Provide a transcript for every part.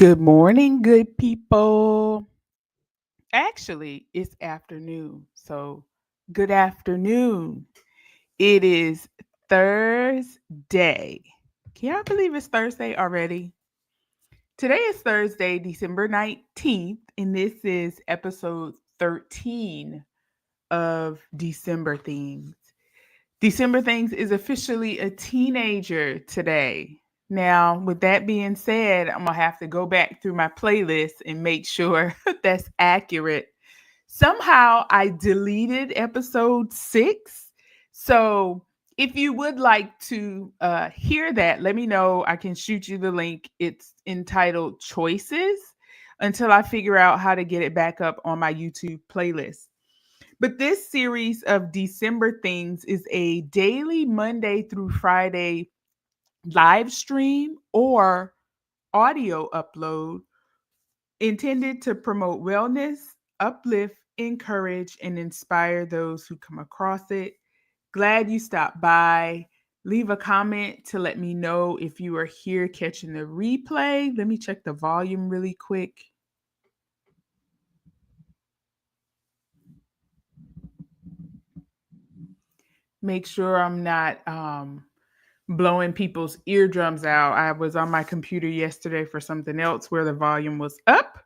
Good morning, good people. Actually, it's afternoon. So, good afternoon. It is Thursday. Can y'all believe it's Thursday already? Today is Thursday, December 19th, and this is episode 13 of December Things. December Things is officially a teenager today. Now, with that being said, I'm going to have to go back through my playlist and make sure that's accurate. Somehow I deleted episode 6. So if you would like to hear that, let me know. I can shoot you the link. It's entitled Choices until I figure out how to get it back up on my YouTube playlist. But this series of December Things is a daily Monday through Friday live stream or audio upload intended to promote wellness, uplift, encourage, and inspire those who come across it. Glad you stopped by. Leave a comment to let me know if you are here catching the replay. Let me check the volume really quick. Make sure I'm not blowing people's eardrums out. I was on my computer yesterday for something else where the volume was up.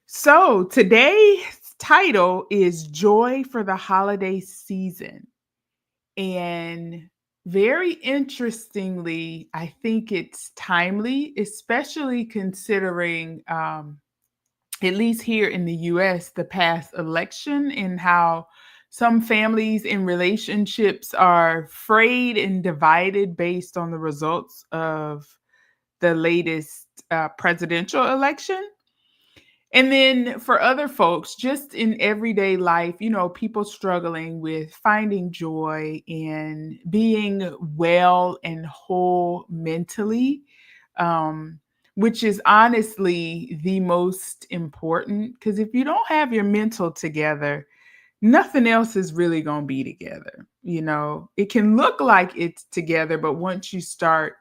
So today's title is Joy for the Holiday Season. And very interestingly, I think it's timely, especially considering, at least here in the US, the past election and how some families and relationships are frayed and divided based on the results of the latest presidential election. And then for other folks, just in everyday life, people struggling with finding joy and being well and whole mentally, um, which is honestly the most important. Because if you don't have your mental together, nothing else is really going to be together. It can look like it's together, but once you start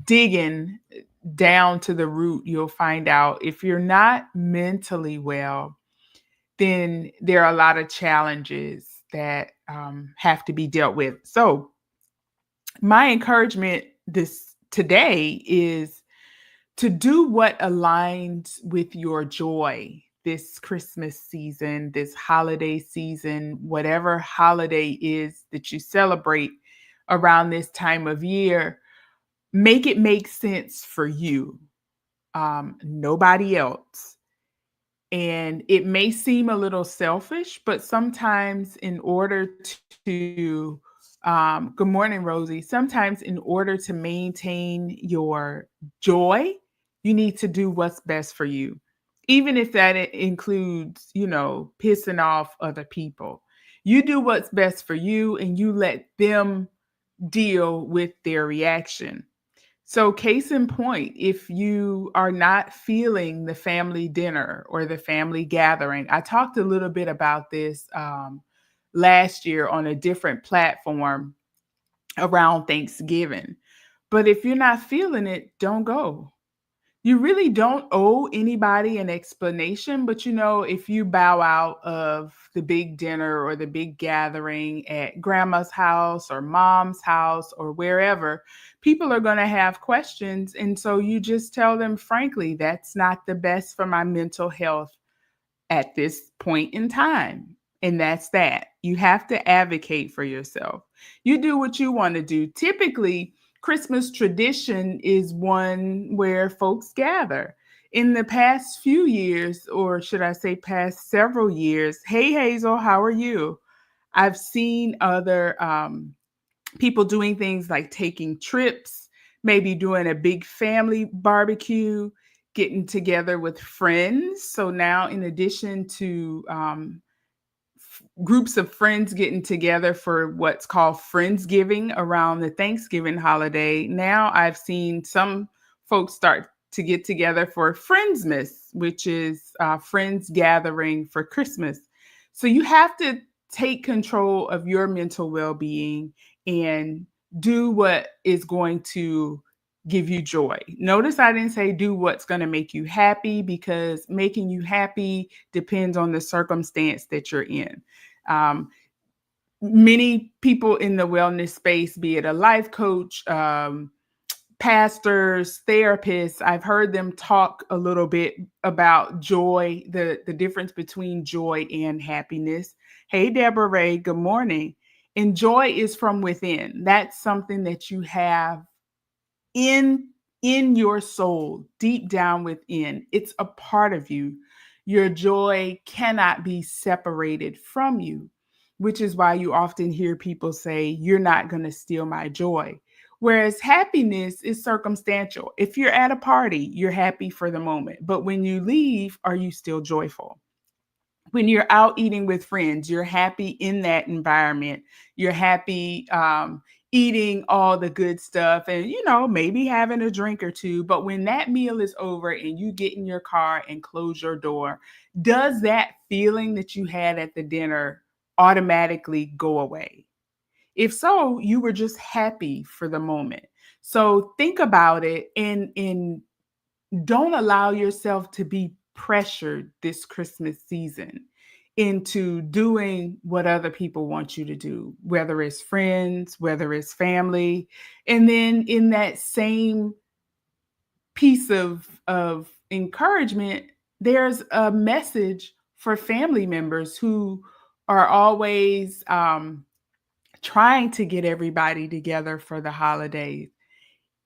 digging down to the root, you'll find out if you're not mentally well, then there are a lot of challenges that have to be dealt with. So, my encouragement this today is to do what aligns with your joy this Christmas season, this holiday season, whatever holiday is that you celebrate around this time of year. Make it make sense for you, nobody else. And it may seem a little selfish, but sometimes in order to, good morning, Rosie. Sometimes in order to maintain your joy, you need to do what's best for you, even if that includes, pissing off other people. You do what's best for you and you let them deal with their reaction. So, case in point, if you are not feeling the family dinner or the family gathering, I talked a little bit about this last year on a different platform around Thanksgiving. But if you're not feeling it, don't go. You really don't owe anybody an explanation, but if you bow out of the big dinner or the big gathering at grandma's house or mom's house or wherever, people are going to have questions. And so you just tell them, frankly, that's not the best for my mental health at this point in time. And that's that. You have to advocate for yourself. You do what you want to do. Typically, Christmas tradition is one where folks gather. In the past few years, or should I say past several years, hey Hazel, how are you? I've seen other people doing things like taking trips, maybe doing a big family barbecue, getting together with friends. So now, in addition to groups of friends getting together for what's called Friendsgiving around the Thanksgiving holiday, now I've seen some folks start to get together for Friendsmas, which is friends gathering for Christmas. So you have to take control of your mental well being and do what is going to give you joy. Notice I didn't say do what's going to make you happy, because making you happy depends on the circumstance that you're in. Um, Many people in the wellness space, be it a life coach, pastors, therapists, I've heard them talk a little bit about joy, the difference between joy and happiness. Hey, Deborah Ray, good morning. And joy is from within. That's something that you have in your soul, deep down within. It's a part of you. Your joy cannot be separated from you, which is why you often hear people say, you're not going to steal my joy. Whereas happiness is circumstantial. If you're at a party, you're happy for the moment, but when you leave, are you still joyful? When you're out eating with friends, you're happy in that environment. You're happy eating all the good stuff and, maybe having a drink or two. But when that meal is over and you get in your car and close your door, does that feeling that you had at the dinner automatically go away? If so, you were just happy for the moment. So think about it, and don't allow yourself to be pressured this Christmas season into doing what other people want you to do, whether it's friends, whether it's family. And then in that same piece of encouragement, there's a message for family members who are always trying to get everybody together for the holidays.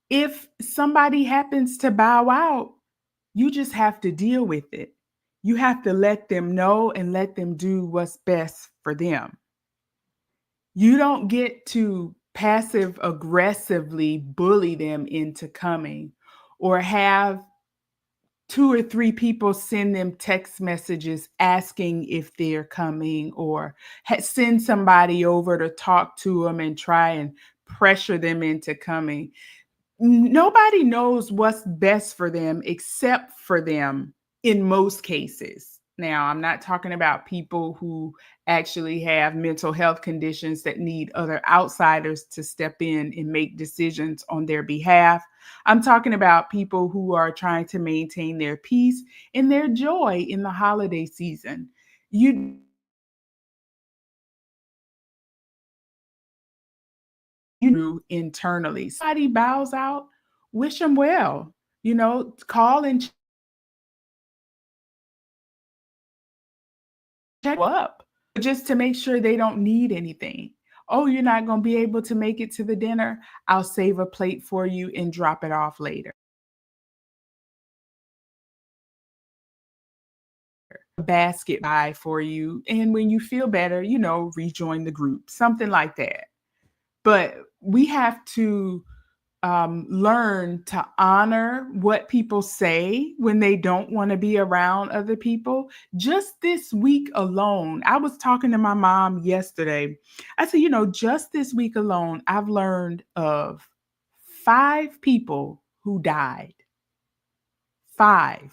If somebody happens to bow out, you just have to deal with it. You have to let them know and let them do what's best for them. You don't get to passive aggressively bully them into coming, or have two or three people send them text messages asking if they're coming, or send somebody over to talk to them and try and pressure them into coming. Nobody knows what's best for them except for them in most cases. Now, I'm not talking about people who actually have mental health conditions that need other outsiders to step in and make decisions on their behalf. I'm talking about people who are trying to maintain their peace and their joy in the holiday season. You internally. Somebody bows out, wish them well. Call and check up just to make sure they don't need anything. Oh, you're not going to be able to make it to the dinner? I'll save a plate for you and drop it off later. A basket buy for you. And when you feel better, rejoin the group, something like that. But we have to learn to honor what people say when they don't want to be around other people. Just this week alone, I was talking to my mom yesterday. I said, just this week alone, I've learned of 5 people who died. 5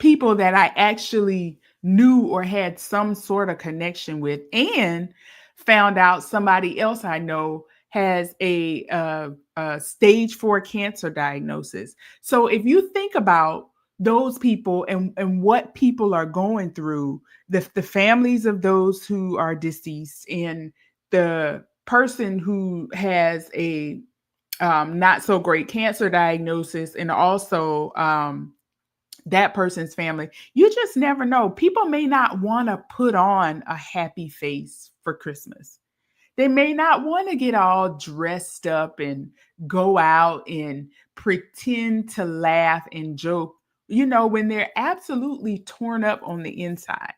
people that I actually knew or had some sort of connection with, and found out somebody else I know has a stage 4 cancer diagnosis. So if you think about those people and what people are going through, the families of those who are deceased, and the person who has a not so great cancer diagnosis, and also that person's family, you just never know. People may not want to put on a happy face for Christmas. They may not want to get all dressed up and go out and pretend to laugh and joke, when they're absolutely torn up on the inside.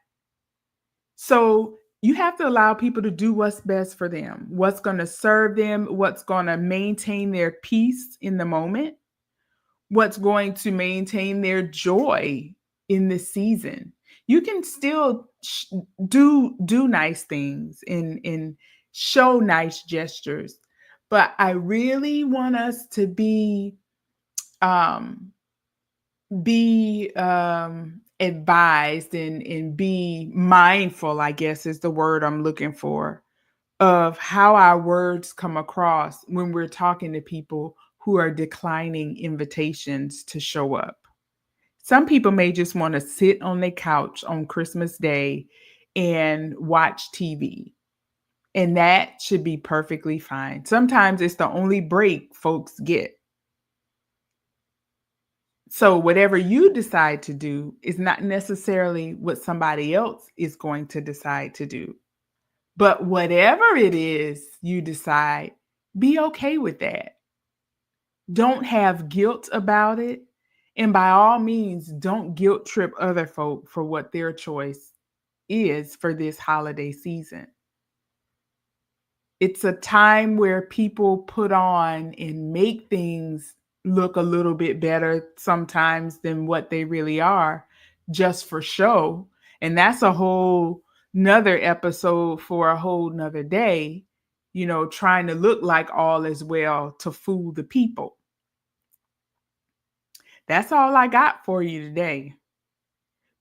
So you have to allow people to do what's best for them, what's going to serve them, what's going to maintain their peace in the moment, what's going to maintain their joy in this season. You can still do nice things and show nice gestures, but I really want us to um be advised and be mindful, I guess is the word I'm looking for, of how our words come across when we're talking to people who are declining invitations to show up. Some people may just want to sit on their couch on Christmas Day and watch TV, and that should be perfectly fine. Sometimes it's the only break folks get. So, whatever you decide to do is not necessarily what somebody else is going to decide to do. But whatever it is you decide, be okay with that. Don't have guilt about it. And by all means, don't guilt trip other folk for what their choice is for this holiday season. It's a time where people put on and make things look a little bit better sometimes than what they really are, just for show. And that's a whole nother episode for a whole nother day, trying to look like all is well to fool the people. That's all I got for you today.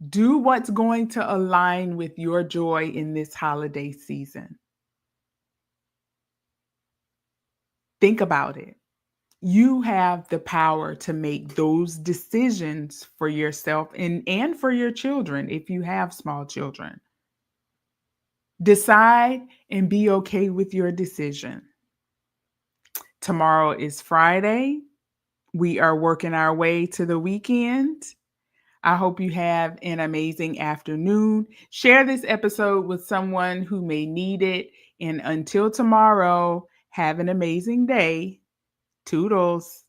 Do what's going to align with your joy in this holiday season. Think about it. You have the power to make those decisions for yourself and for your children if you have small children. Decide and be okay with your decision. Tomorrow is Friday. We are working our way to the weekend. I hope you have an amazing afternoon. Share this episode with someone who may need it. And until tomorrow, have an amazing day. Toodles.